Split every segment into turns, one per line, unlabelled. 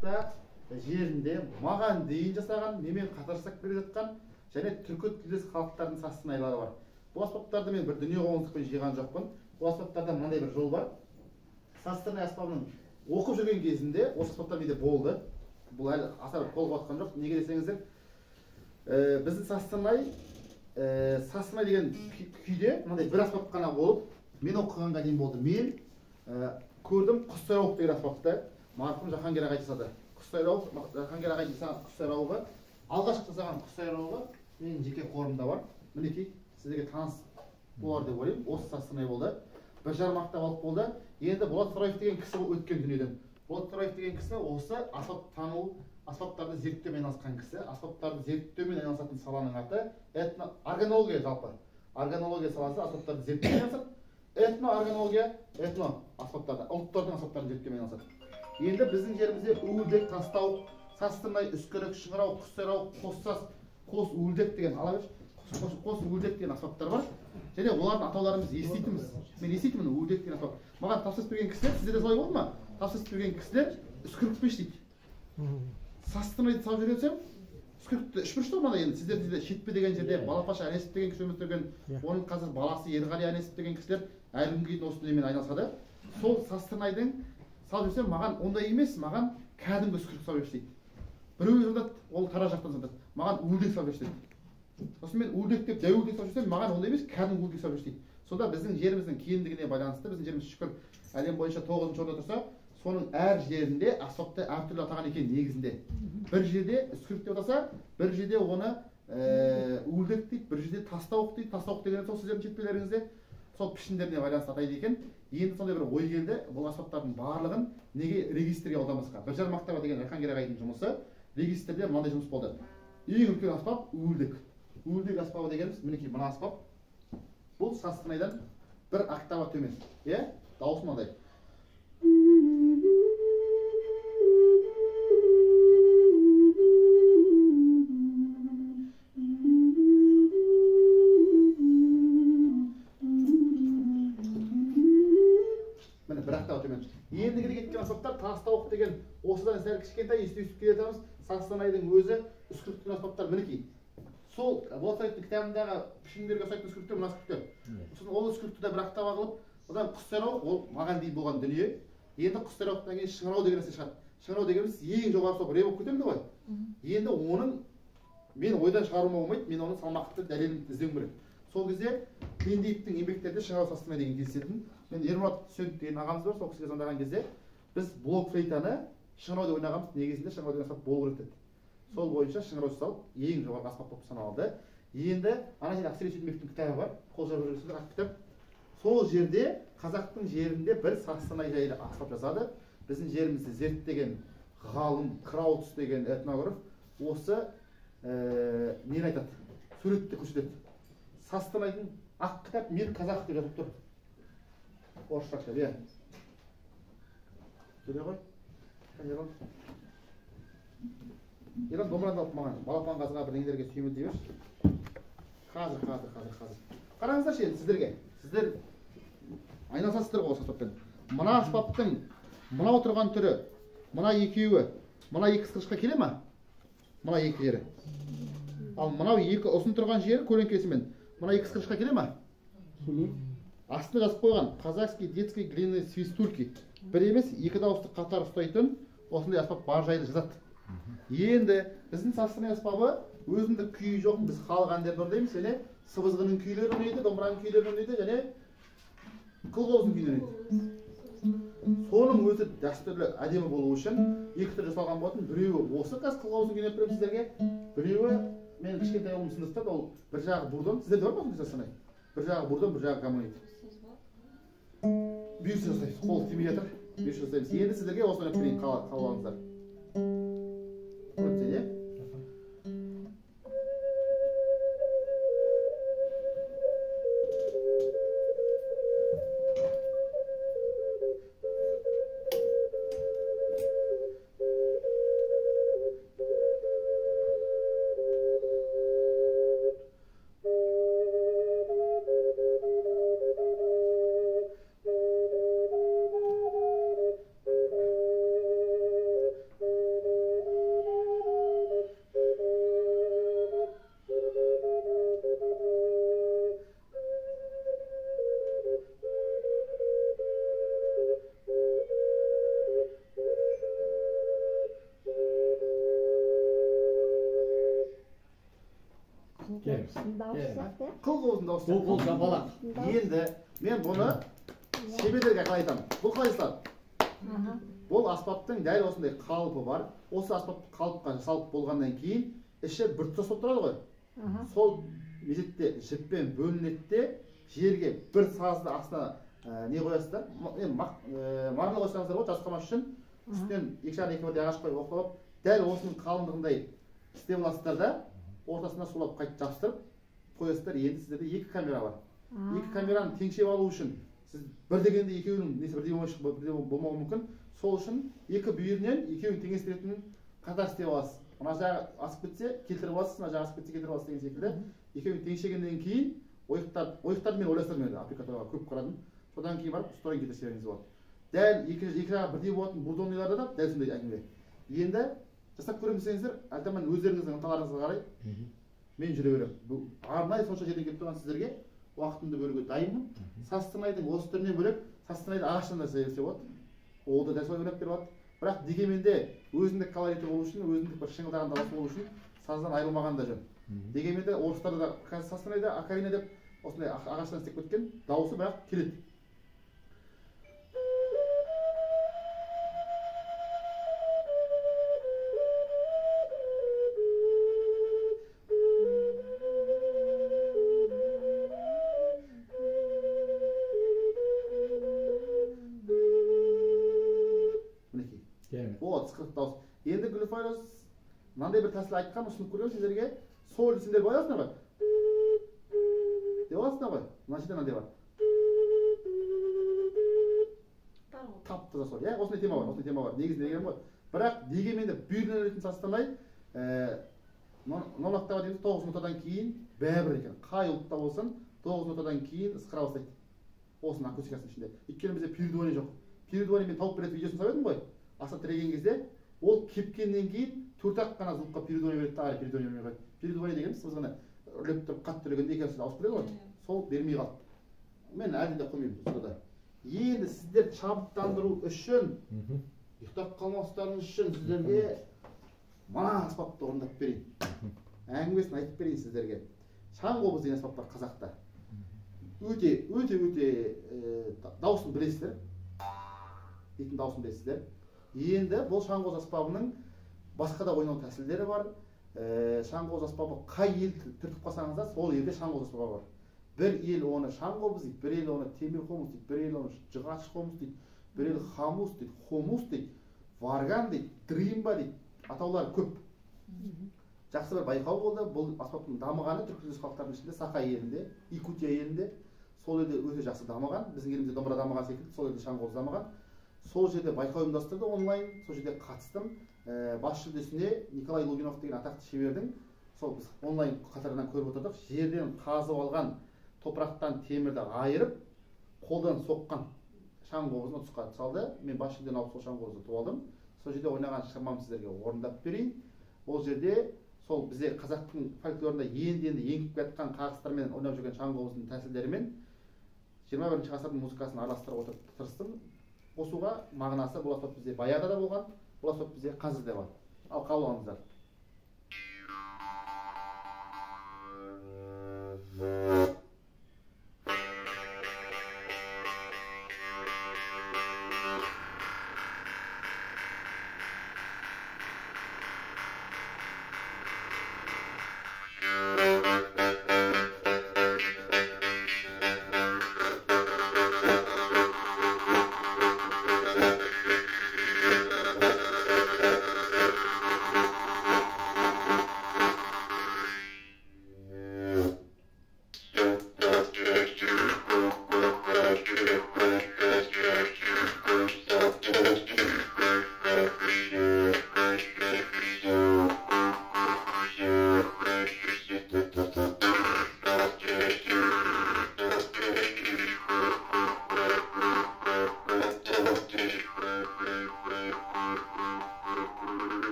Қазақта жерінде маған дейін жасаған, немен қатар жасап келе жатқан және түркі тілдес халықтардың састырнайлары бар. Бұл аспаптарды мен бір дүние қоңыздықпен жиған жоқпын. Бұл аспаптарда мынандай бір жол бар. Састырнай аспабының оқып жүрген кезінде осы аспаптар менде болды. Бұл әлі аса бір қолға атқан жоқ. Неге десеңіздер, біздің састырнай деген күйде мынандай бір аспап қана болып, мен оқығанға дейін болды. Мен көрдім Құссайрауық деген аспапты марқұм Жаһангер ағай жасады. Жаһангер ағай жасаған Құссайрауығы, алғашқы жасаған Құссайрауығы менің жеке қорымда бар. Мінекей сіздерге таныс болар деп ойлаймын. Осы састырнай болды. 1,5 ақтап алып болды. Енді Болат Тұраев деген кісі өткен дүниеден. Болат Тұраев деген кісі осы аспап тану, аспаптарды зерттеумен айналысқан кісі. Аспаптарды зерттеумен айналысатын саланың аты органология жалпы. Органология саласы аспаптарды зерттеумен айналысады. Этноорганология, аспаптарды, ұлттардың аспаптарын зерттеумен айналысады. Енді біздің жерімізде Уылдек, Тастау, Састырнай, Үскірік, Шыңырау, Құссайрау, Қоссас, Қос Уылдек деген Қос Уылдек деген аспаптар бар. Және олардың атауларымыз еститінбіз. Мен еститінмін Уылдек деген аспап. Маған тапсырыс берген кісілер, сіздерде солай болды ма? Тапсырыс берген кісілер Үскірікпеш дейді. Састырнайды салып жүргенсем, Үскірікті үшбұрышты мана енді сіздерде Шетпе деген жерде Балапаш Әнесіп деген кісі өмір сүрген, оның қазір баласы Ерғали Әнесіп деген кісілер әлі күнге дейін осы дүниемен айналысады. Сол Састырнайдың салып жүрсем, маған ондай емес, маған кәдімгі Үскірік салып жүрші дейді. Біреу жатады, ол қара жақтан жатады. Маған Уылдек салып жүрші дейді. Сосын мен Уылдек деп дәу Уылдек салып жүрсем, маған ондай емес, кәдімгі Уылдек салып жүрші дейді. Сонда біздің жеріміздің кеңдігіне байланысты, біздің жеріміз шүкір әлем бойынша 9-шы орында тұрса, соның әр жерінде аспапты әртүрлі атаған екен негізінде. Бір жерде Үскірік деп атаса, бір жерде оны Уылдек дейді, бір жерде Тастауық дейді. Тастауық деген сол сіздердің жетпелеріңізде сол пішіндеріне байланысты атайды екен. Енді сондай бір ой келді, бұл аспаптардың барлығын неге регистрге аудармасқа? 1,5 ақтап деген Жаһангер ағайдың жұмысы, регистрде мынандай жұмыс болды. Ең үлкен аспап Уылдек. Уылдек аспабы дегеніміз мінекей мына аспап. Бұл Састырнайдан 1 октава төмен. Дауысы мынандай. Міне 1 октава төмен. Ендігіне кеткен аспаптар Тастауық деген осыдан сәл кішкентай естіп келе жатамыз. Састырнайдың өзі Үскірік деген аспаптар мінекей. Сол Болат Тұраевтың кітабындағы пішіндерге ұқсайтын Үскіріктер мына Үскіріктер. Сосын ол Үскірікті де 1 октава қылып, одан Құссайрауық, ол маған дейін болған дүние. Енді Құссайрауықтан кейін Шыңырау деген нәрсе шығады. Шыңырау дегеніміз ең жоғары сол біреу болып кетемін ғой. Енді оның мен ойдан шығаруыма болмайды, мен оның салмақты дәлелін іздеуім керек. Сол кезде Пендеевтің еңбектерінде Шыңырау Састырнай деген кездесетін. Мен Ермұрат Сөніп деген ағамыз бар, сол кісіге звондаған кезде біз блок флейтаны Шыңырауда ойнағанбыз, негізінде Шыңырау деген аспап болу керек деді. Сол бойынша Шыңырау салып, ең жоғарғы аспап болып саналды. Енді ана жерде Ақселеу Сейдімбектің кітабы бар, қолжазба жүргізілген ақ кітап. Сол жерде қазақтың жерінде бір Састырнай жайлы аспап жасады. Біздің жерімізді зерттеген ғалым Краутс деген этнограф осы нені айтады? Суретті көрсетеді. Састырнайдың ақ кітап мен қазақ деп жазып тұр. Орысша кітап, Келе ғой. Ерлан домбыраны алып маған балапан қазға бір нелерге сүйемел дей берші. Қазір. Қараңыздаршы енді сіздерге. Сіздер айналысасыздар ғой осы аспаппен. Мына аспаптың мына отырған түрі, мына екеуі, мына екі ысқырышқа келе ма? Мына екі жері. Ал мынау екі ұзын тұрған жері көлеңкесімен мына екі ысқырышқа келе ма? Астында жазып қойған казахский детский глиняный свистульки. Бір емес, екі дауысты қатар ұстайтын осындай аспап бар жайлы жазады. Енді біздің Састырнай аспабы өзіндік күйі жоқ. Біз халық әндерін орындаймыз, және сыбызғының күйлері ойнайды, домбыраның күйлері ойнайды, және қылғауыздың күйлері ойнайды. Соның өзі дәстүрлі әдемі болу үшін екі түрлі жасалған болатын. Біреуі осы қазір қылғауыздың күйлері беремін сіздерге. Біреуі мен кішкентай ұлым сыныпта, ол бір жағы бурдон. Сіздерде бар ма Састырнай? Бір жағы бурдон, бір жағы гаммоид. Бұйырса жасаймыз. Қол тимей жатыр. Бұйырса жасаймыз. Енді сіздерге осыны өткерейін, қалаларыңыздар. қыл қобыздың дауысы.
Қол жапалақ.
Енді мен бұны шеберлерге қалай айтамын. Бұл қалай жасалады? Бұл аспаптың дәл осындай қалыпы бар. Осы аспапты қалыпқа жасалып болғаннан кейін іші біртұтас болып тұрады ғой. Сол мезетте жіппен бөлінеді де жерге бір сазды астына не қоясыздар? Марна қойсаңыздар ғой, жасқамас үшін. Үстінен екі жағын екі бірдей ағаш қойып оқылып, дәл осының қалыңдығындай істеп аласыздар да, ортасына сулап қайтып жабыстырып қоясыздар. Енді сіздерде екі камера бар. Екі камераны теңшеп алу үшін сіз бір дегенде екеуінің несі бірдей болмауы мүмкін. Сол үшін екі бүйірінен екеуін теңестіретін қатар істеп аласыз. Мына жағы асып кетсе, келтіріп аласыз, мына жағы асып кетсе, келтіріп аласыз деген секілді. Екеуін теңшегеннен кейін ойықтарды мен ойластырдым енді, аппликаторға көп қарадым. Содан кейін барып стороны кетірсеңіз болады. Дәл екі жағы бірдей болатын бурдонлыларда да дәл сондай әңгіме. Енді жасап көремін десеңіздер, айтамын өздеріңіздің ынталарыңызға қарай мен жүре беремін. Бұл арнайы сонша жерден келіп тұрған сіздерге уақытымды бөлуге дайынмын. Сазтырнайдың осы түрінен бөлек сазтырнайды ағаштан да жасай берсе болады. Ол да дәл солай ойнап бере алады. Бірақ дегенмен де өзіндік колориті болу үшін, өзіндік бір шыңылдаған дауысы болу үшін саздан айырылмаған да жөн. Дегенмен де орыстарда да сазтырнайды, акарина деп осындай ағаштан істеп кеткен, дауысы бірақ келеді. Енді Гүлфайрос мынандай бір тәсіл айтқан, ұсынып көремін сіздерге. Сол сендер қоясыңдар ғой. Деп аласыңдар ғой. Мына жерде мынандай бар. Тап таза сол. Осындай тема бар. Негізінде деген ғой. Бірақ дегенмен де бүйірінен өлетін сазтамай, нолақтаға дейміз 9 нотадан кейін бәрібір екен. Қай ұлтта болсын 9 нотадан кейін ысқыра бастайды. Осының акустикасының ішінде. Өйткені бізде пердуани жоқ. Пердуани мен тауып беретін видеосын салып едім ғой. Аса тіреген кезде ол кепкеннен кейін төрт-ақ қана звукқа пердуани береді да, пердуани бермей қойды. Пердуани дегеніміз сіз ғана үрлеп тұрып қатты төлегенде екі нәрсені ауысып береді ғой. Сол бермей қалды. Мен әлі де қоймаймын сонда. Енді сіздер шабыттандыру үшін, ұйықтап қалмаустарыңыз үшін сіздерге мына аспапты орындап берейін. Әңгімесін айтып берейін сіздерге. Шаңқобыз деген аспап бар қазақта. Өте дауысын білесіздер. Дейтін дауысын білесіздер. Енді бұл шаңқоз аспабының басқа да ойнау тәсілдері бар. Шаңқоз аспабы қай ел түртіп қалсаңыздар, сол елде шаңқоз аспабы бар. Bir ел оны шаңқобыз дейді, бір ел оны темір қомыз дейді, бір ел оны жығаш қомыз дейді, бір ел хамус дейді, хомус дейді, варган дейді, дримба дейді. Атаулары көп. Жақсы бір байқау болды. Бұл аспаптың дамығаны түркілес халықтарының ішінде Саха елінде, Якутия елінде, сол елде өте жақсы дамыған. Біздің елімізде домбыра дамыған секілді, сол елде шаңқоз дамыған. Сол жерде байқау ұйымдастырды онлайн, сол жерде қатыстым. Бас жүлдесіне Николай Лугинов деген атақты шебердің, сол біз онлайн қатарынан көріп отырдық. Жерден қазып алған топырақтан темірді айырып, қолдан соққан шаңқобызын ұтысқа салды. Мен бас жүлдені алып сол шаңқобызды ұтып алдым. Сол жерде ойнаған шығармамды сіздерге орындап берейін. Ол жерде сол бізде қазақтың фольклорында енді еңкіп жатқан қағыстармен ойнап жүрген шаңқобыздың тәсілдерімен 21 ғасырдың музыкасын араластырып отырып тырыстым. Қосуға мағынасы бұл аспап бізде баяғыда да болған, бұл аспап бізде қазір де бар. Ал қабыл алыңыздар.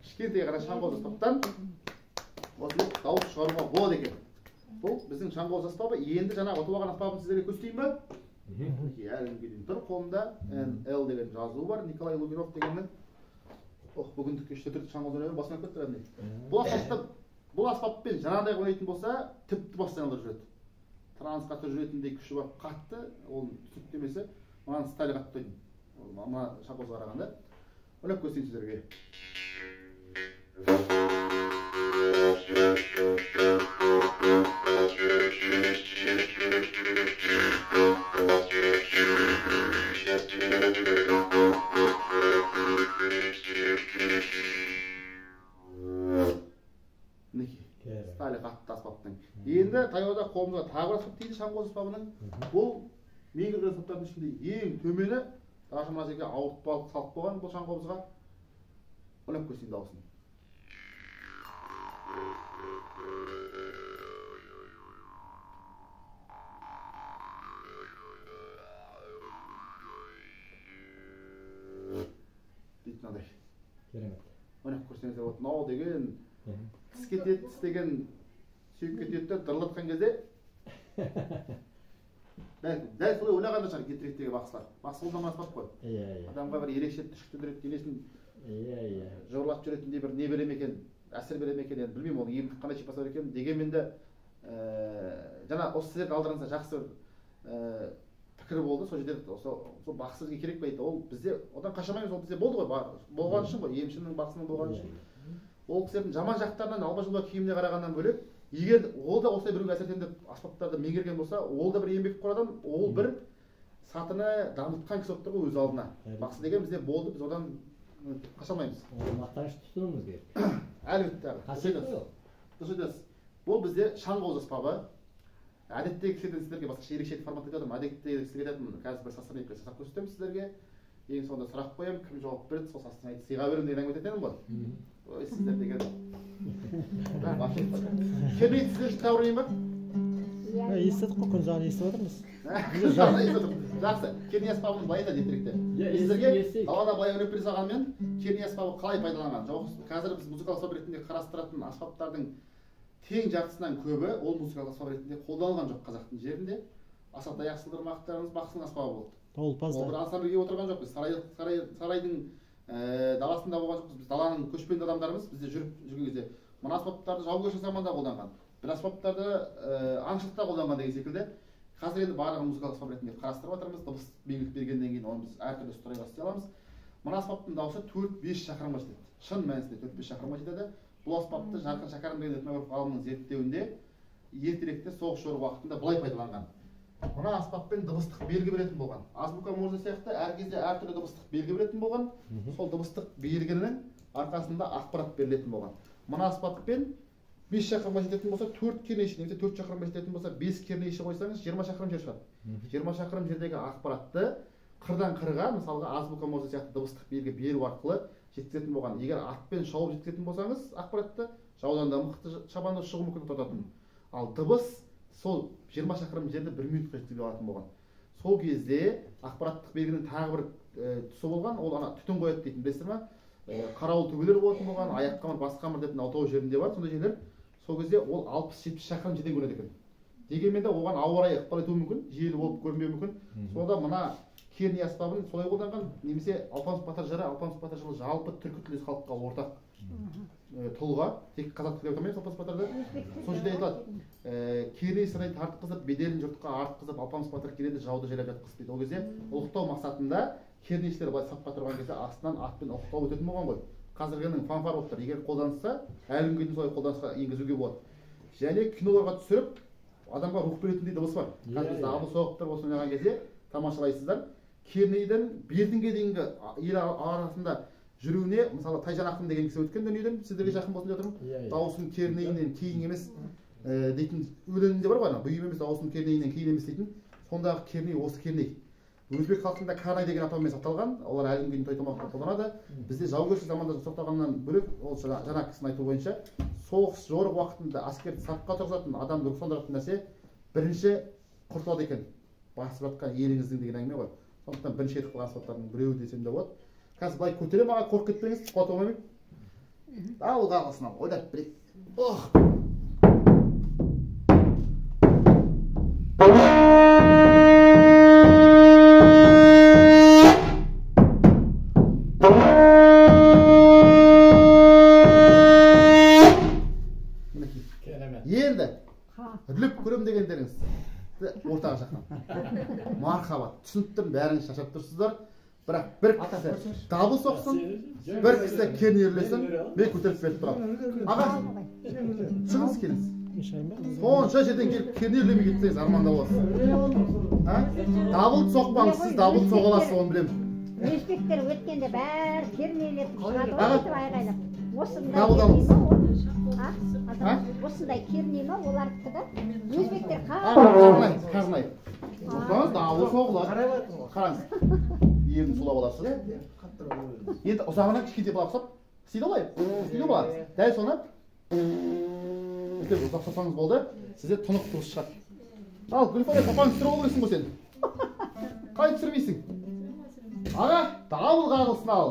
Кішкентай ғана шаңқоз аспаптан осындай дауыс шығаруға болады екен. Бұл біздің шаңқоз аспабы. Енді жаңа ұтып алған аспабын сіздерге көрсетейін бе? Әлі күнге дейін тұр қолымда. Л деген жазуы бар, Николай Лугинов дегеннің. Бүгіндік кеште түртіп шаңғыз өнемін, басына көтті ғадың. Бұл аспаппен жаңағыдай ойнайтын болса, тіпті бастан алыр жүреді. Трансқаты жүретіндей күші бар, қатты, ол сүттемесі, маған стайлы қатты ойдың. Мына шаңғызға қарағанда. Ойлап көрсейін сіздерге. Стайлы қатты аспаптың. Енді таяуда қолымызға тағы бір аспап дейді шаңғоз аспабының. Бұл мен кірген аспаптардың ішінде ең төмені Тағашым мына жерге ауыртпалық салып қойған бұл шаңғобызға. Ойлап көрсейін дауысын. Дейді мынандай.
Керемет.
Ойлап көрсеңіздер болады. Мынау деген тіс кетеді, тіс деген сүйек кетеді де дырылатқан кезде дәл солай ойлағанда шығар кетіректегі бақсылар. Бақсы қолданған аспап қой. Адамға бір ерекше түшіктендіреді, денесін жауырлап жүретіндей бір не бере ме екен, әсер бере ме екен, енді білмеймін оның емдік қандай шипасы бар екен. Дегенмен де жаңа осы сіздердің алдарыңызда жақсы бір пікір болды. Сол жерде сол бақсы бізге керек пе дейді. Ол бізде одан қашамаймыз, ол бізде болды ғой, болған үшін ғой, емшінің бақсының болған үшін. Ол кісілердің жаман жақтарынан алба-жұлба киіміне қарағаннан бөлек, егер ол да осылай біреуге әсерденіп аспаптарды меңгерген болса, ол да бір еңбекқор адам, ол бір сатыны дамытқан кісі болып тұр ғой өз алдына. Бақсы деген бізде болды, біз одан қаша алмаймыз.
Мақтаныш тұтуымыз керек.
Әлбетте. Дұрыс айтасыз. Бұл бізде шаңғоз аспабы. Әдеттегі кісілерден сіздерге басқаша ерекше форматта айтып жатырмын. Әдеттегі кісілерге айтатын қазір бір састырнайып жасап көрсетемін сіздерге. Ең соңында сұрақ қоямын, кім жауап береді, сол састырнайды сыйға беремін деген әңгіме айтатынмын ғой. Сіздер деген керней сіздер тауырайын ба?
Естідік қой, күн жағын естіп отырмыз.
Жақсы, керней аспабын былай да детеректе. Сіздерге далада былай өреп бере салғанмен керней аспабы қалай пайдаланған? Жоқ, қазір біз музыкалық аспап ретінде қарастыратын аспаптардың тең жартысынан көбі ол музыкалық аспап ретінде қолданылған жоқ қазақтың жерінде. Асатаяқ сылдырмақтарымыз бақсының аспабы болды.
Ол
бір ансамбльге отырған жоқпыз. Сарайдың даласында болған жоқпыз. Біз даланың көшпенді адамдарымыз, бізде жүрген кезде мына аспаптарды жаугершілік заманда қолданған. Бір аспаптарды аңшылықта қолданған деген секілді. Қазір енді барлығын музыкалық аспап ретінде қарастырып жатырмыз. Дыбыс белгілік бергеннен кейін оны біз әртүрлі строyға істей аламыз. Мына аспаптың дауысы 4-5 шақырымға жетеді. Шын мәнісінде 4-5 шақырымға жетеді. Бұл аспапты Жарқын Шәкәрім деген этнограф ғалымның зерттеуінде ертеректе соғыс жорық уақытында былай пайдаланған. Мына аспаппен дыбыстық белгі беретін болған. Азбука морзе сияқты әр кезде әртүрлі дыбыстық белгі беретін болған. Сол дыбыстық белгінің арқасында ақпарат берілетін болған. Мына аспаппен 5 шақырымға жететін болса, 4 кернейші немесе 4 шақырымға жететін болса, 5 кернейші қойсаңыз 20 шақырым жер шығады. 20 шақырым жердегі ақпаратты қырдан қырға, мысалға азбука морзе сияқты дыбыстық белгі беру арқылы жеткізетін болған. Егер атпен шауып жеткізетін болсаңыз, ақпаратты жаудан да мықты шабандоз шығу мүмкін тұтатын. Ал дыбыс сол 20 шақырым жерді 1 минутқа жеткізе алатын болған. Сол кезде ақпараттық белгінің тағы бір тұсы болған, ол ана түтін қояды дейтін, білесіздер ме? Қарауыл төбелер болатын болған, аяқ қамыр, бас қамыр дейтін алтау жерінде бар, сондай жерлер. Сол кезде ол 60-70 шақырым жерден көреді екен. Дегенмен де оған ауа райы ықпал етуі мүмкін, желі болып көрінбеуі мүмкін. Сонда мына керней аспабын солай қолданған, немесе Алпамыс Батыр жыры, Алпамыс Батыр жыры жалпы түркі тілдес халыққа ортақ тұлға, тек қазақ тілі айтамыз Алпамыс Батырды. Сол жерде айтылады, керней сарай тартқызып, беделін жұртқа артқызып, Алпамыс Батыр келеді, жауды жайлап жатқыз дейді. Ол кезде ұлықтау мақсатында кернейшілер былай сапқа тұрған кезде астынан атпен ұлықтау өтетін болған ғой. Қазіргінің фанфар болып тұр. Егер қолданылса, әлі күнге дейін солай қолданысқа енгізуге болады. Және киноларға түсіріп, адамға рух беретіндей дыбыс бар. Қазір бізде абыл соғыптар осы ойнаған кезде тамашалайсыздар. Кернейдің Бертінге дейінгі ел арасында жүруіне, мысалы Тайжан ақын деген кісі өткен дүниеден сіздерге жақын болсын деп отырмын. Дауысым кернейінен кейін емес дейтін өлеңінде бар ғой, бұйым емес, дауысым кернейінен кейін емес дейтін. Сондағы керней осы керней. Өзбек халқында Карнай деген атаумен сақталған, олар әлі күнге дейін той томалақта қолданады. Бізде жаугершілік заманда сақталғаннан бөлек, ол жаңа кісінің айтуы бойынша, соғыс жорық уақытында әскерді сапқа тұрғызатын, адамды рұқсандыратын нәрсе бірінші құртылады екен. Басып жатқан еліңіздің деген әңгіме ғой. Сондықтан бірінші рет қылған аспаптардың біреуі десем де болады. Қазір былай көтере маған қорқып кетпеңіз, құлатып алмаймын. Ал қалғысынан ойлап берейік. көбірек көрем дегендеріңіз ортаға жақын. Мархабат. Түсініп тұрмын, бәріңіз шаршап тұрсыздар. Бірақ бір кісі дабыл соқсын, бір кісі кернерлесін, мен көтеріп беріп тұрамын. Аға, шығыңыз келіңіз. Сонша жерден келіп кернерлемей кетсеңіз арманда боласыз. Дабыл соқпаңыз, сіз дабыл соға аласыз, оны білемін.
Өзбектер өткенде бәрі кернелеп шығады ғой, өйтіп айғайлап. Осындай керне ма олардікі да? Өзбектер
Қарнай. Оқаңыз, дабыл соғылады. Қараңыз. Ерін сулап аласыз. Енді ұзағынан кішкентай балап ұстап, істейді олай. Істейді болады. Дәл соны ұзақ ұстасаңыз болды, сізде тұнық дыбыс шығады. Ал, Гүлфая, папаң түсіріп алғырсың ғой сен. Қай түсірмейсің? Аға, дабыл қағылсын ал.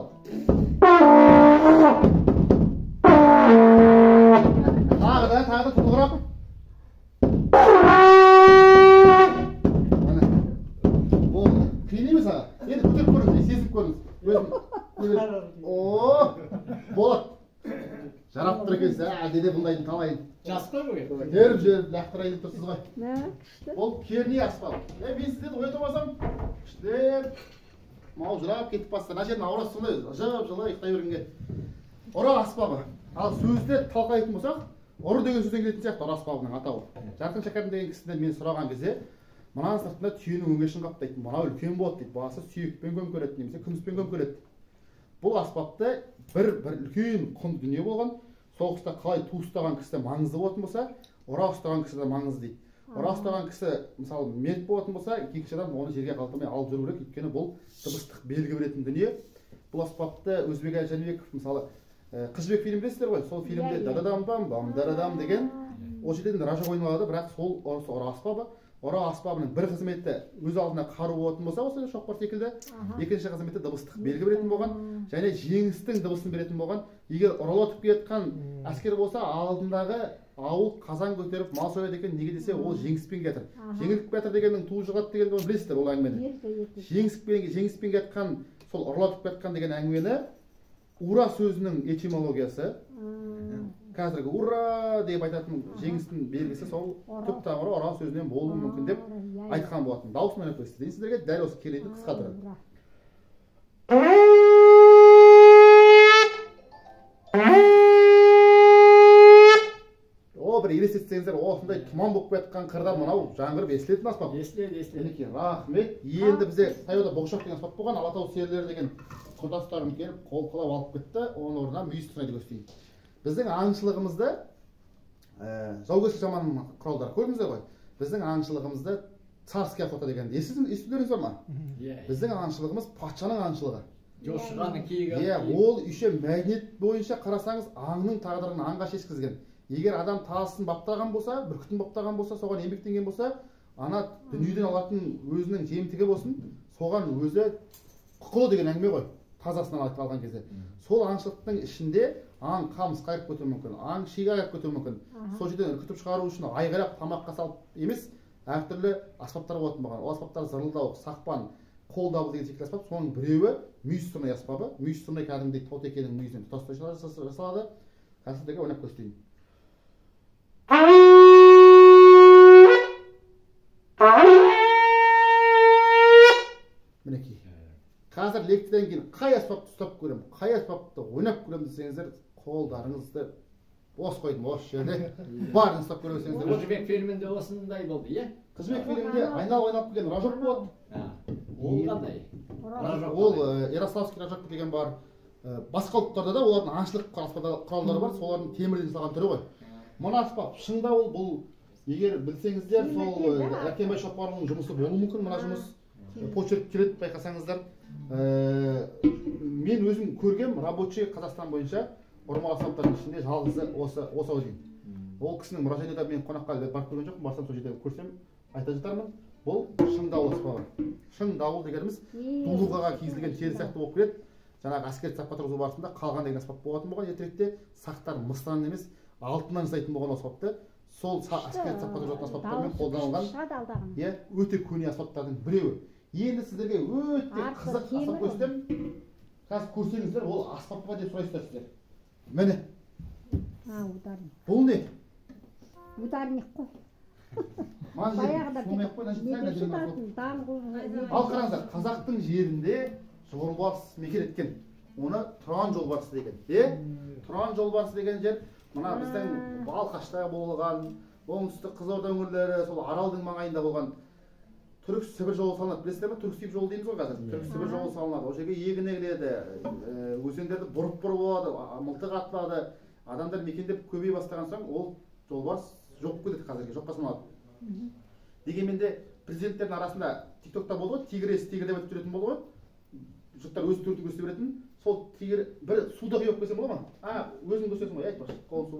Тағы да тұнығырақ. Болды. Қиын емес аға. Енді көтеріп көріңіз, сезіп көріңіз. Болады. Жарап тұр екенсіз, әлде де бұндайдың талайын.
Жас қой бұл?
Көтеріп лақтырайын тұрсыз ғой. Ол керне аспап. Мен сізден оятамасам, іштеп, маужырап кетіп бастыр. Мына жерін ауырасы сондай, жылы ұйықтай бергенге. Ұра аспабы. Ал сөзде талқылайтын болсақ, ұры деген сөзден келетін сияқты ұра аспабының атауы. Жарқын Шәкәрім деген кісіден мен сұраған кезде, мынаның сыртында түйенің өңешін қаптайды. Мына үлкен болады дейді. Басы сүйекпен көмкереді немесе күміспен көмкереді. Бұл аспапты бір үлкен құнды дүние болған. Соғыста қалай ту ұстаған кісі маңызды болатын болса, ұра ұстаған кісі де маңызды дейді. Ұра ұстаған кісі, мысалы, мерт болатын болса, екінші адам оны жерге қалтырмай алып жүру керек, өйткені бұл дыбыстық белгі беретін дүние. Бұл аспапты Өзбек Жәнібеков, мысалы, Қыз жібек фильм білесіздер ғой, сол фильмде дададам-бам, дарадам деген, ол жерден ража ойналады, бірақ сол ұра аспабы, ұра аспабының бір қызметі өз алдына қару болатын болса, осы шоқпар секілді, екінші қызметі дыбыстық белгі беретін болған, және жеңістің дыбысын беретін болған. Егер ұралатып келатқан әскер болса, алдындағы ауыл қазан көтеріп мал сояды екен, неге десе, ол жеңіспен кетір. Жеңіліп кетір дегеннің туы жығады дегенді білесіздер ол әңгімені. Жеңіспен кеткен, сол ұралатып кеткен деген әңгімені ура сөзінің этимологиясы, қазіргі ура деп айтатын жеңістің белгісі сол түп тамыры ұра сөзінен болуы мүмкін деп айтқан болатын. Дауысын ойнап көрсетейін сіздерге, дәл осы керейді қысқа тұрады. Бір елестетсеңіздер, осындай тұман болып кеткен қырда мынау жаңғырып естілетін аспап. Естіледі. Рахмет. Енді бізде таяуда Боғшақ деген аспап болған, Алатау серілері деген құрдастарым келіп, қол қылап алып кетті, оның орнына мүйіз сұрайды көрсетейін. Біздің аңшылығымызды, жаугершілік заманының құралдары көрдіңіздер ғой. Біздің аңшылығымызды царский охота дегенді естулеріңіз бар ма? Біздің аңшылығымыз патшаның аңшылығы.
Жошығаны кейгі.
Ол үйше мәдениет бойынша қарасаңыз, аңның тағдырын аңға шешкізген. Егер адам тасын баптаған болса, бүркітін баптаған болса, соған еңбектенген болса, ана дүниеден алатын өзінің жемтігі болсын, соған өзі құқылы деген әңгіме ғой, тазасынан алған кезде. Сол аңшылықтың ішінде аң қамыс қайырып көтеруі мүмкін, аң шиге қайырып көтеруі мүмкін. Сол жерден үркітіп шығару үшін айғайлап тамаққа салып емес, әртүрлі аспаптар болатын болған. Ол аспаптар зырылдау, сақпан, қол дабыл деген секілді аспап. Соның біреуі мүйіз сұрнай аспабы. Мүйіз сұрнай кәдімгідей таутекенің мүйізінен тұтастай жасалады. Қазірдегі ойнап көрсетейін. Мінекей. Қазір лекциядан кейін қай аспапты ұстап көрем, қай аспапты ойнап көрем десеңіздер, қолдарыңызды бос қойдым, осы жерде барын ұстап көре берсеңіздер.
Қыз жібек фильмінде осындай болды, иә?
Қыз жібек фильмінде айналып ойнап келген ражок болады.
Ол қандай?
Ол Ярославский ражок деген бар. Басқа ұлттарда да олардың аңшылық құралдары бар, солардың темірден жасалған түрі ғой. Мына аспап шынында бұл егер білсеңіздер, сол Әкембай Шоқпарұлының жұмысы болуы мүмкін. Мына жұмыс почерк келеді, байқасаңыздар. Мен өзім көргем рабочий Қазақстан бойынша орман аспаптардың ішінде жалғызы осы өзім. Ол кісінің мұражайында мен қонаққа барып көрген жоқпын, барсам сол жерде көрсем айта жатармын. Бұл шың дауыл аспабы. Шың дауыл дегеніміз дулығаға киізілген тері сияқты болып келеді. Жаңағы әскер сапқа тұрғызу барысында қалған деген аспап болатын болған. Ертеректе сақтар мыстан емес, алтыннан жасайтын болған аспапты. Сол әскер сапқа тұрғызатын аспаптармен қолданылған. Өте көне аспаптардың біреуі. Енді сіздерге өте қызық аспап көрсетем. Қазір көрсеңіздер, ол аспап па деп сұрайсыздар сіздер. Міне.
Ударник.
Бұл не?
Ударник қой.
Мана
Баяғыда
жерде сомай ақ қой, мына жерде сәл
неге
жерде бар.
шыдатын даңғыл
Ал қараңыздар, қазақтың жерінде жолбарыс мекен еткен. Оны Тұран жолбарысы деген. Тұран жолбарысы деген жер мына біздің Балқашта болған, оңтүстік Қызылорда өңірлері, сол Аралдың маңайында болған Түрік-Сібір жолы салынады. Білесіздер ме? Түрік-Сібір жолы дейміз ғой қазір. Түрік-Сібір жолы салынады. Ол жерге егін егіледі, өзендерді бұрып-бұрып болады, мылтық атылады. Адамдар мекендеп көбейе бастаған соң ол жолбарыс жоқ кетеді қазірге, жоққа саналады. Дегенмен де президенттердің арасында TikTok'та болды ғой, тигр деп айтып жүретін болды ғой. Жұрттар өз түрді көрсете беретін. Сол тигр бір суда құйып қойсаң бола ма? Өзің көрсетесің ғой, айтпақшы. Қолын су